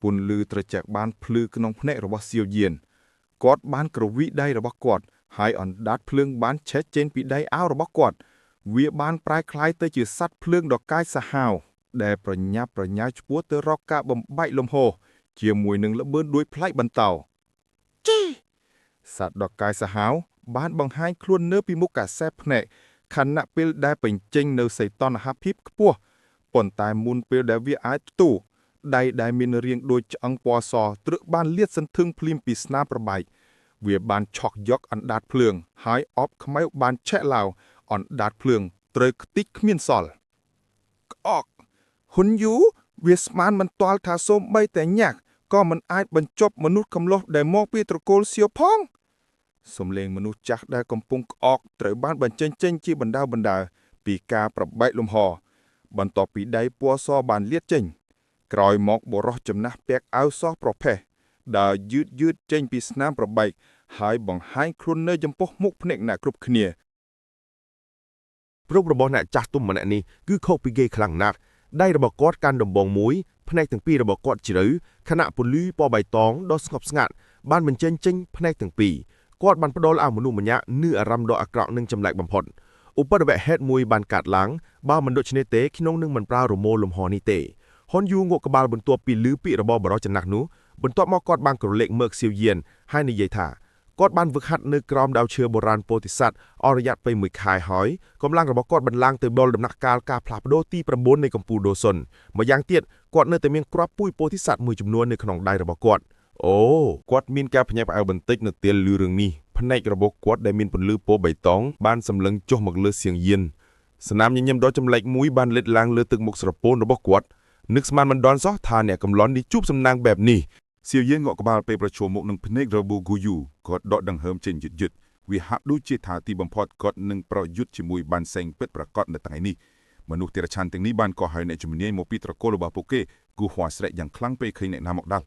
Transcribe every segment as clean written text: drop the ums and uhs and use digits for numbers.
ពុនលឺត្រជាក់បានភ្លឺក្នុងភ្នែករបស់សៀវយានគាត់បានក្រវីដៃរបស់គាត់ហើយអណ្ដាតភ្លើងបានឆេះចេញពីដៃអាវរបស់គាត់វាបានប្រែក្លាយទៅជាសត្វភ្លើងដ៏កាយសាហាវដែលប្រញាប់ប្រញាល់ឆ្ពោះទៅរកការបំបែកលំហជាមួយនឹងល្បឿនដួយប្លែកបន្តោជីសត្វដ៏កាយសាហាវបានបង្ហាញខ្លួននៅពីមុខកាសែភ្នែកខណៈពេលដែលបញ្ចេញនៅសីតុណ្ហភាពខ្ពស់ប៉ុន្តែមុនពេលដែលវាអាចផ្ទុះដៃដែលមានរាងដូចឆ្អឹងពណ៌សត្រូវបានលាតសន្ធឹងភ្លាមពីស្នាមប្របែកវាបានឆក់យកអណ្ដាតភ្លើងហើយអបខ្មៅបានឆេះឡៅអណ្ដាតភ្លើងត្រូវខ្ទេចគ្មានសល់ក្អកហ៊ុនយូវាស្មានមិនទាល់ថាសូម្បីតែញាក់ក៏មិនអាចបញ្ចប់មនុស្សកំឡុះដែលមកពីត្រកូលសៀវផងសំឡេងមនុស្សចាស់ដែលកំពុងក្អកត្រូវបានបញ្ចេញចេញជាបណ្ដាពីការប្របែកលំហបន្ទាប់ពីដៃពណ៌សបានលាតចេញក្រោយមកបុរសចំណាស់ពាក់អាវសប្រផេះដើរយឺតចេញពីស្នាមប្របែកហើយបង្ហាញខ្លួននៅចំពោះមុខភ្នែកអ្នកគ្រប់គ្នាប្រុសរបស់អ្នកចាស់ទុំម្នាក់នេះគឺខុសពីគេខ្លាំងណាស់ដៃរបស់គាត់កាន់ដំបងមួយភ្នែកទាំងពីររបស់គាត់ជ្រៅខណៈពន្លឺពណ៌បៃតងដ៏ស្ងប់ស្ងាត់បានបញ្ចេញចេញភ្នែកទាំងពីរគាត់បានផ្ដល់ឲ្យមនុស្សម្នាក់នូវអារម្មណ៍ដ៏អាក្រក់និងចម្លែកបំផុតឧបទ្ទវហេតុមួយបានកើតឡើងបើមិនដូច្នេះទេខ្ញុំនឹងមិនប្រើរមោលលំហនេះទេហ៊ុនយូងក់ក្បាលបន្ទាប់ពីឮពាក្យរបស់បរិសុទ្ធចំណាស់នោះបន្ទាប់មកគាត់បានក្រឡេកមើលសៀវយានហើយនិយាយថាគាត់បានវឹកហាត់នៅក្រោមដើមឈើបុរាណពោធិសត្វអស់រយៈពេល1ខែហើយកម្លាំងរបស់គាត់បានឡើងទៅដល់ដំណាក់កាលការផ្លាស់ប្ដូរទី9នៃកំពូលដូសុនម្យ៉ាងទៀតគាត់នៅតែមានគ្រាប់ពូជពោធិសត្វមួយចំនួននៅក្នុងដៃរបស់គាត់អូគាត់មានការភ្ញាក់ផ្អើលបន្តិចនៅពេលឮរឿងនេះភ្នែករបស់គាត់ដែលមានពន្លឺពណ៌បៃតងបានសម្លឹងចុះមកលើសៀងយានស្នាមញញឹមដ៏ចម្លែកមួយបានលេចឡើងលើទឹកមុខស្រពោនរបស់គាត់នឹកស្មានមិនដល់សោះថាអ្នកកំឡុននេះជួបសំណាងបែបនេះសៀវយានងក់ក្បាលពេលប្រឈមមុខនឹងភ្នែករបស់ហ្គូយូគាត់ដកដង្ហើមចេញយឺតវាហាក់ដូចជាថាទីបំផុតគាត់នឹងប្រយុទ្ធជាមួយបានសេងពិតប្រាកដនៅថ្ងៃនេះមនុស្សទារឆានទាំងនេះបានកោះហៅអ្នកជំនាញមកពីត្រកូលរបស់ពួកគេគូហួរស្រែកយ៉ាងខ្លាំងពេលឃើញអ្នកណាមកដល់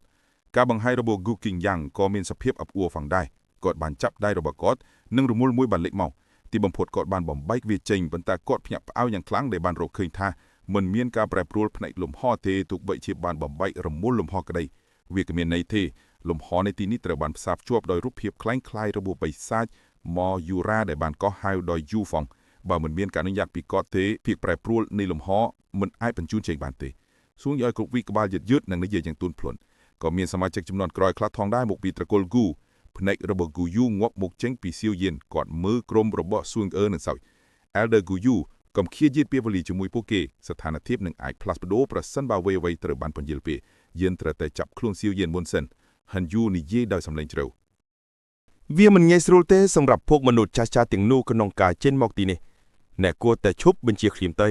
ការបង្ហាញរបស់ Gu Qingyang ក៏មានសភាពអបអួរផងដែរគាត់បានចាប់ដៃរបស់គាត់និងរមុលមួយបានលេចមកទីបំផុតគាត់បានបំបែកវាចេញប៉ុន្តែគាត់ភ្ញាក់ផ្អើលយ៉ាងខ្លាំងដែលបានរកឃើញថាមិនមានការប្រែប្រួលផ្នែកលំហទេទោះបីជាបានបំបែករមុលលំហក្តីវាគ្មានន័យទេលំហនៃទីនេះត្រូវបានផ្សារភ្ជាប់ដោយរូបភាពคล้ายៗរបួសបិសាចម៉ូយូរ៉ាដែលបានកោះហៅដោយយូហ្វងបើមិនមានការអនុញ្ញាតពីគាត់ទេភាពប្រែប្រួលនៃលំហមិនអាចបញ្ជូនចេញបានទេសួងឲ្យគ្រប់វិក្បាលយឺតនិងនិយាយយ៉ាងទូនភ្លន់ក៏មានសមាជិកចំនួនក្រោយខ្លះថងដែរមកពីត្រកូលគូភ្នែករបស់គូយូងាប់មកចេញពីសៀវយានគាត់មើលក្រុមរបស់សួងអឺនិងសោយ Elder គូយូកុំឃ្លាយជាតិពេលវេលាជាមួយពួកគេស្ថានភាពនឹងអាចផ្លាស់ប្ដូរប្រសិនបើអ្វីៗត្រូវបានពន្យាលពេលយើងត្រូវតែចាប់ខ្លួនសៀវយានមុនសិនហាន់យូនិយាយដោយសំឡេងជ្រៅវាមិនងាយស្រួលទេសម្រាប់ពួកមនុស្សចាស់ៗទាំងនោះក្នុងការចេញមកទីនេះអ្នកគួរតែឈប់បញ្ជាឃ្លាមទៅ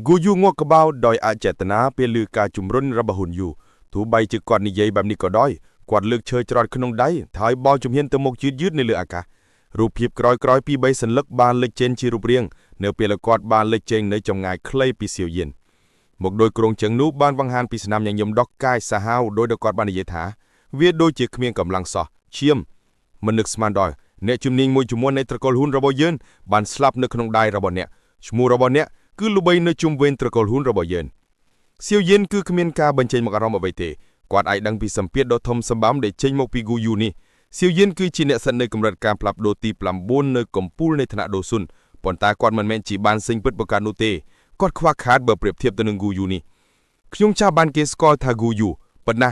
គូយូងក់ក្បាលដោយអចេតនាពេលឮការជំរុញរបស់ហ៊ុនយូទោះបីជាគាត់និយាយបែបនេះក៏ដោយគាត់លើកឈើច្រត់ក្នុងដៃហើយបោលជំហានទៅមុខយឺតនៅលើអាកាសរូបភាពក្រោយពី3សន្លឹកបានលេចចេញជារូបរាងនៅពេលគាត់បានលេចចេញនៅចម្ងាយខ្លីពីសៀវយានមកដោយក្រុងជើងនោះបានបង្ហាញពីស្នាមញញឹមដកកាយសាហាវដោយគាត់បាននិយាយថាវាដូចជាគ្មានកម្លាំងសោះឈាមមិននឹកស្មានដល់អ្នកជំនាញមួយចំនួននៃត្រកូលហ៊ុនរបស់យើងបានស្លាប់នៅក្នុងដៃរបស់អ្នកឈ្មោះរបស់អ្នកគឺល្បីនៅជុំវិញត្រកូលហ៊ុនរបស់យើងសៀវយានគឺគ្មានការបញ្ចេញមកអារម្មណ៍អ្វីទេគាត់អាចដឹងពីសម្ពាធដ៏ធំសម្បើមដែលចេញមកពីគូយូនេះសៀវយានគឺជាអ្នកសិទ្ធិនៅកម្រិតការផ្លាស់ប្ដូរទី9នៅកំពូលនៃថ្នាក់ដូស៊ុនប៉ុន្តែគាត់មិនមែនជាបានសេញពិតប្រកបនោះទេគាត់ខ្វះខាតបើប្រៀបធៀបទៅនឹងគូយូនេះខ្ញុំចាស់បានគេស្គាល់ថាគូយូប៉ុន្តែ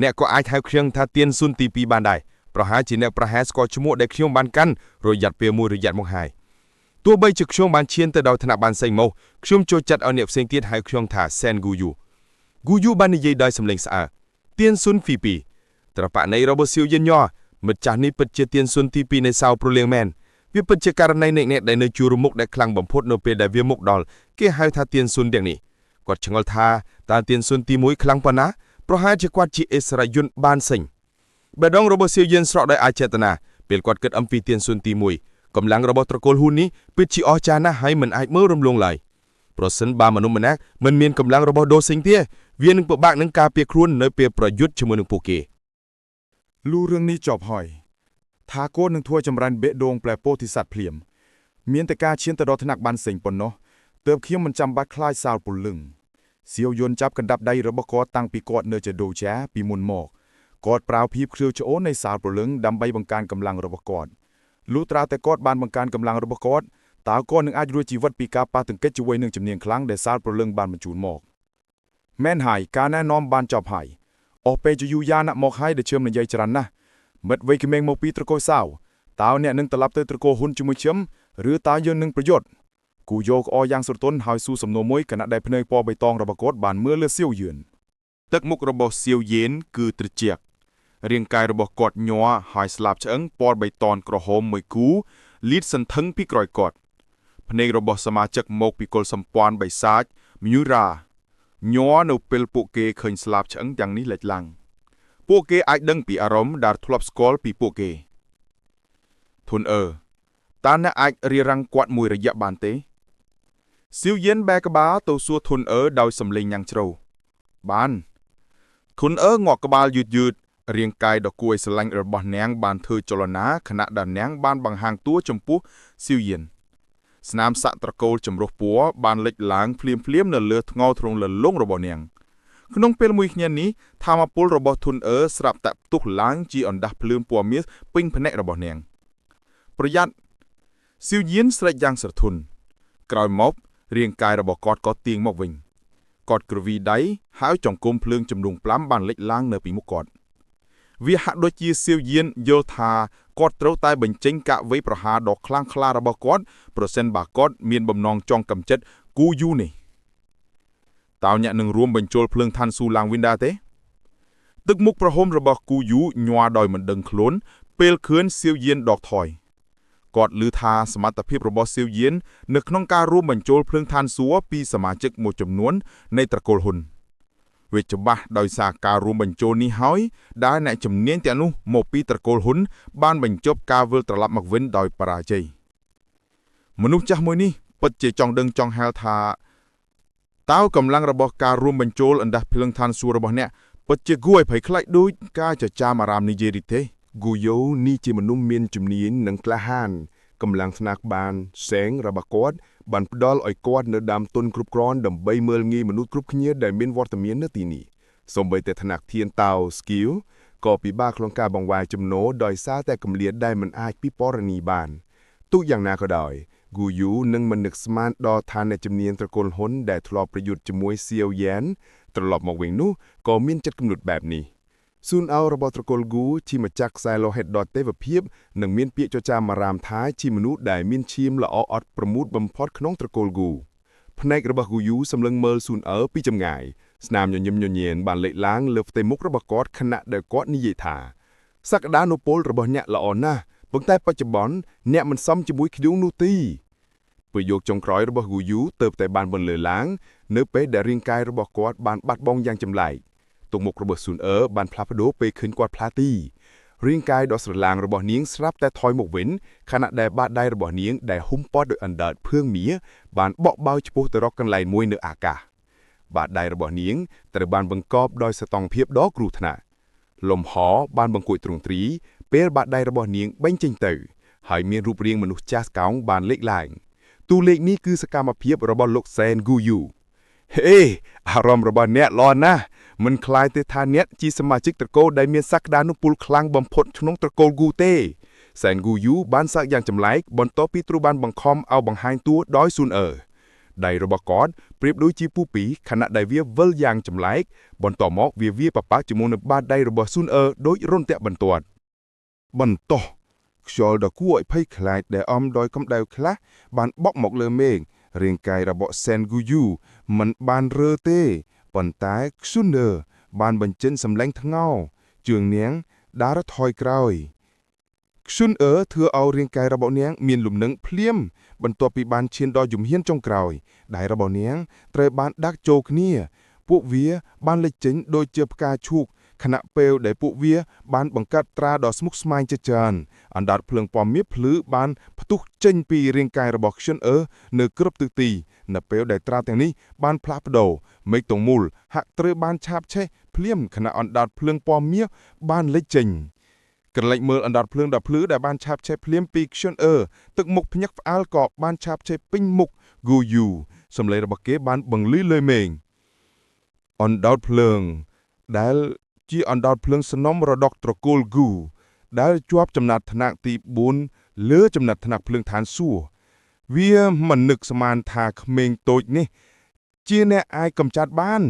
អ្នកក៏អាចហៅខ្ញុំថាទៀនស៊ុនទី2បានដែរប្រហែលជាអ្នកប្រហែលស្គាល់ឈ្មោះដែលខ្ញុំបានកាន់រយៈពេលមួយរយៈមកហើយទោះបីជាខ្ញុំបានឈានទៅដល់ថ្នាក់បានសេងមកខ្ញុំចូលចិត្តឲ្យអ្នកផ្សេងទៀតហៅខ្ញុំថាសែនគូយូបាននិយាយដោយសំឡេងស្អើទៀនស៊ុនទី2ត្រប៉ាក់នៃរបស់សៀវយានញ័រមិត្តចាស់នេះពិតជាទៀនស៊ុនទី2នៃសៅប្រលៀងមែនវាពិតជាករណីនៃអ្នកដែលនៅជួរមុខដែលខ្លាំងបំផុតនៅពេលដែលវាមុខដល់គេហៅថាទៀនស៊ុនទាំងនេះគាត់ឆ្ងល់ថាតើទៀនស៊ុនទី1ខ្លាំងប៉ុណ្ណាប្រហែលជាគាត់ជាអិសរាយជនបានសេញបេះដូងរបស់សៀវយានស្រក់ដោយអចេតនាពេលគាត់គិតអំពីទៀនស៊ុនទី1កម្លាំងរបស់ត្រកូលហ៊ុននេះពិតជាអស្ចារ្យណាស់ហើយមិនអាចមើលរំលងឡើយប្រសិនបើមនុស្សម្នាក់មិនមានកម្លាំងរបស់ដូសេងទេវានឹងពិបាកនឹងការពារខ្លួននៅពេលប្រយុទ្ធជាមួយនឹងពួកគេលឺរឿងនេះចប់ហើយថាគោនឹងធ្វើចម្រាញ់បេះដូងផ្លែពោធិសត្វភ្លាមមានតែការឈានទៅដល់ថ្នាក់បានសេងប៉ុណ្ណោះទើបខ្ញុំមិនចាំបាច់ខ្លាចសាលពលឹង សៀវយន្តចាប់កណ្ដាប់ដៃរបស់គាត់តាំងពីគាត់នៅជាដូជាពីមុនមកគាត់ប្រើភាពគ្រឿច្អូននៃសាលព្រលឹងដើម្បីបង្កើនកម្លាំងរបស់គាត់លុះត្រាតែគាត់បានបង្កើនកម្លាំងរបស់គាត់តើគាត់នឹងអាចរួចជីវិតពីការប៉ះទង្គិចជាមួយនឹងជំនាញខ្លាំងដែលសាលព្រលឹងបានបញ្ជូនមកមែនហើយការណែនាំបានចប់ហើយអស់ពេលជាយូរយ៉ាណាស់មកហើយដែលជឿមនិយាយច្រើនណាស់មិត្តវ័យក្មេងមកពីត្រកូលសាវតើអ្នកនឹងត្រឡប់ទៅត្រកូលហ៊ុនជាមួយខ្ញុំឬតើយើងនឹងប្រយុទ្ធគូយកអយ៉ាងស្រទន់ហើយស៊ូសំណួរមួយខណៈដែលភ្នែកពណ៌បៃតងរបស់គាត់បានមើលលើសៀវយឿនទឹកមុខរបស់សៀវយៀនគឺត្រជាក់រាងកាយរបស់គាត់ញ័រហើយស្លាបឆ្អឹងពណ៌បៃតងក្រហមមួយគូលាតសន្ធឹងពីក្រោយគាត់ភ្នែករបស់សមាជិកមកពីគុលសម្ព័ន្ធបិសាចមយូរ៉ាញ័រនៅពេលពួកគេឃើញស្លាបឆ្អឹងទាំងនេះលេចឡើងពួកគេអាចដឹងពីអារម្មណ៍ដែលធ្លាប់ស្គាល់ពីពួកគេធុនតើអ្នកអាចរៀបរៀងគាត់មួយរយៈបានទេសៀវយិនបែរក្បាលទៅសួរធុនដោយសំឡេងញ៉ាំងជ្រៅបានធុនងក់ក្បាលយឺតរាងកាយដ៏គួរឲ្យស្រឡាញ់របស់នាងបានធ្វើចលនាខណៈដែលនាងបានបង្ហាញតួចំពោះសៀវយិនស្នាមសាក់ត្រកូលចម្រុះពណ៌បានលេចឡើងភ្លាមនៅលើថ្ងោទ្រង់លលងរបស់នាងក្នុងពេលមួយគ្នានេះថាមពលរបស់ធុនស្រាប់តែផ្ទុះឡើងជាអណ្ដាស់ភ្លើងពណ៌មាសពេញភ្នែករបស់នាងប្រយ័ត្នសៀវយិនស្រែកយ៉ាងស្រទន់ក្រោយមករាងកាយរបស់គាត់ក៏ទៀងមកវិញគាត់ក្រវីដៃហើយចង្គំភ្លើងចំនួន5បានលេចឡើងនៅពីមុខគាត់វាហាក់ដូចជាសៀវយិនយល់ថាគាត់ត្រូវតែបញ្ចេញការវាយប្រហារដ៏ខ្លាំងក្លារបស់គាត់ប្រសិនបើគាត់មានបំណងចង់កំចិតគូយូនេះតើអ្នកនឹងរួមបញ្ចូលភ្លើងឋានស៊ូឡើងវិញដែរទេទឹកមុខប្រហុំរបស់គូយូញ័រដោយមិនដឹងខ្លួនពេលឃើញសៀវយិនដកថយគាត់ឮថាសមត្ថភាពរបស់សៀវយិននៅក្នុងការរួមបញ្ចូលភ្លើងឋានសួគ៌ពីសមាជិកមួយចំនួននៃត្រកូលហ៊ុនវាច្បាស់ដោយសារការរួមបញ្ចូលនេះហើយដែលអ្នកជំនាញទាំងនោះមកពីត្រកូលហ៊ុនបានបញ្ចប់ការវិលត្រឡប់មកវិញដោយបរាជ័យមនុស្សចាស់មួយនេះពិតជាចង់ដឹងចង់ហែលថាតើកម្លាំងរបស់ការរួមបញ្ចូលអណ្ដាស់ភ្លើងឋានសួគ៌របស់អ្នកពិតជាគួរឲ្យភ័យខ្លាចដូចការចចាមអារាមនិយាយឬទេគូយ៉ូនេះជាមនុស្សមានជំនាញនិងក្លាហានកម្លាំងស្នាបានសែងរបស់គាត់បានផ្ដល់ឲ្យគាត់នៅដើមទុនគ្រប់គ្រាន់ដើម្បីមើលងាយមនុស្សគ្រប់គ្នាដែលមានវត្តមាននៅទីនេះសូម្បីតែថ្នាក់ធានតោស្គីវក៏ពិបាកក្នុងការបង្វែរចំណូលដោយសារតែគម្លាតដែលមិនអាចពិពណ៌នាបានទោះយ៉ាងណាក៏ដោយគូយ៉ូនឹងមិននឹកស្មានដល់ឋានអ្នកជំនាញត្រកូលហ៊ុនដែលធ្លាប់ប្រយុទ្ធជាមួយសៀវយ៉ែនត្រឡប់មកវិញនោះក៏មានចិត្តគំនិតបែបនេះស៊ុនអោរបស់ត្រកូលគូជាម្ចាស់ខ្សែលោហិតដ៏ទេវភាពនិងមានពាក្យចចាមអារាមថាជាមនុស្សដែលមានឈាមល្អអត់ប្រមូតបំផុតក្នុងត្រកូលគូភ្នែករបស់គូយូសម្លឹងមើលស៊ុនអោពីចម្ងាយស្នាមញញឹមញញែនបានលេចឡើងលើផ្ទៃមុខរបស់គាត់ខណៈដែលគាត់និយាយថាសក្តានុពលរបស់អ្នកល្អណាស់ប៉ុន្តែបច្ចុប្បន្នអ្នកមិនសមជាមួយខ្ញុំនោះទេប្រយោគចុងក្រោយរបស់គូយូទើបតែបានបន្លឺឡើងនៅពេលដែលរាងកាយរបស់គាត់បានបាត់បង់យ៉ាងចម្លែកទុកមុខរបស់ស៊ុនបានផ្លាស់ប្ដូរពេលឃើញគាត់ផ្លាទីរាងកាយដ៏ស្រឡាងរបស់នាងស្រាប់តែថយមកវិញខណៈដែលបាតដៃរបស់នាងដែលហ៊ុំព័ទ្ធដោយអណ្ដើតភឿងមៀបានបក់បោឆ្ពោះទៅរកកន្លែងមួយនៅអាកាសបាតដៃរបស់នាងត្រូវបានបង្កប់ដោយសតង់ភាពដ៏គ្រោះថ្នាក់លំហបានបង្កួចទ្រង់ទ្រីពេលបាតដៃរបស់នាងបែងចេញទៅហើយមានរូបរាងមនុស្សចាស់កោងបានលេចឡើងតួលេខនេះគឺសកម្មភាពរបស់លោកសែនគូយូហេអារម្មណ៍របស់អ្នកល្អណាស់មិនខ្លាចទេថាអ្នកជាសមាជិកត្រកូលដែលមានសក្តានុពលខ្លាំងបំផុតក្នុងត្រកូលគូទេសែនគូយូបានសាកយ៉ាងចម្លែកបន្ទាប់ពីត្រូវបានបង្ខំឲ្យបង្ហាញតួដោយស៊ុនដៃរបស់គាត់ប្រៀបដូចជាពូពីខណៈដែលវាវិលយ៉ាងចម្លែកបន្ទាប់មកវាប៉ប៉ាជាមួយនឹងបាតដៃរបស់ស៊ុនដូចរន្ទះបន្ទាត់បន្តោះខ្យល់ដ៏គួរឲ្យភ័យខ្លាចដែលអំដោយកម្ដៅខ្លះបានបក់មកលើមេឃរាងកាយរបស់សែនគូយូមិនបានរើទេប៉ុន្តែស៊ុនបានបញ្ចេញសម្លេងថ្ងោជើងនាងដើរថយក្រោយស៊ុនធ្វើឲ្យរាងកាយរបស់នាងមានលំនឹងភ្លាមបន្ទាប់ពីបានឈានដល់ជំហានចុងក្រោយដៃរបស់នាងត្រូវបានដាក់ចូលគ្នាពួកវាបានលេចចេញដូចជាផ្កាឈូកខណៈពេលដែលពួកវាបានបង្កាត់ត្រាដ៏ស្មុគស្មាញជាច្រើនអណ្ដាតភ្លើងពណ៌មាសភ្លឺបានផ្ទុះចេញពីរាងកាយរបស់ស៊ុននៅគ្រប់ទិសទីនៅពេលដែលត្រាទាំងនេះបានផ្លាស់ប្ដូរមេឃទាំងមូលហាក់ត្រូវបានឆាបឆេះភ្លាមខណៈអណ្ដាតភ្លើងពណ៌មាសបានលេចចេញក្រឡេកមើលអណ្ដាតភ្លើងដ៏ភ្លឺដែលបានឆាបឆេះភ្លាមពីស៊ុនទឹកមុខភ្ញាក់ផ្អើលក៏បានឆាបឆេះពេញមុខគូយូសម្លេងរបស់គេបានបង្លឺលើមេឃ អណ្ដោតភ្លើងដែលជាអណ្ដោតភ្លើងសំណុំរដកត្រកូលហ្គូដែលជាប់ចំណាត់ថ្នាក់ទី4លើចំណាត់ថ្នាក់ភ្លើងឋានសួគ៌វាមិននឹកស្មានថាក្មេងតូចនេះជាអ្នកអាចកម្ចាត់បាន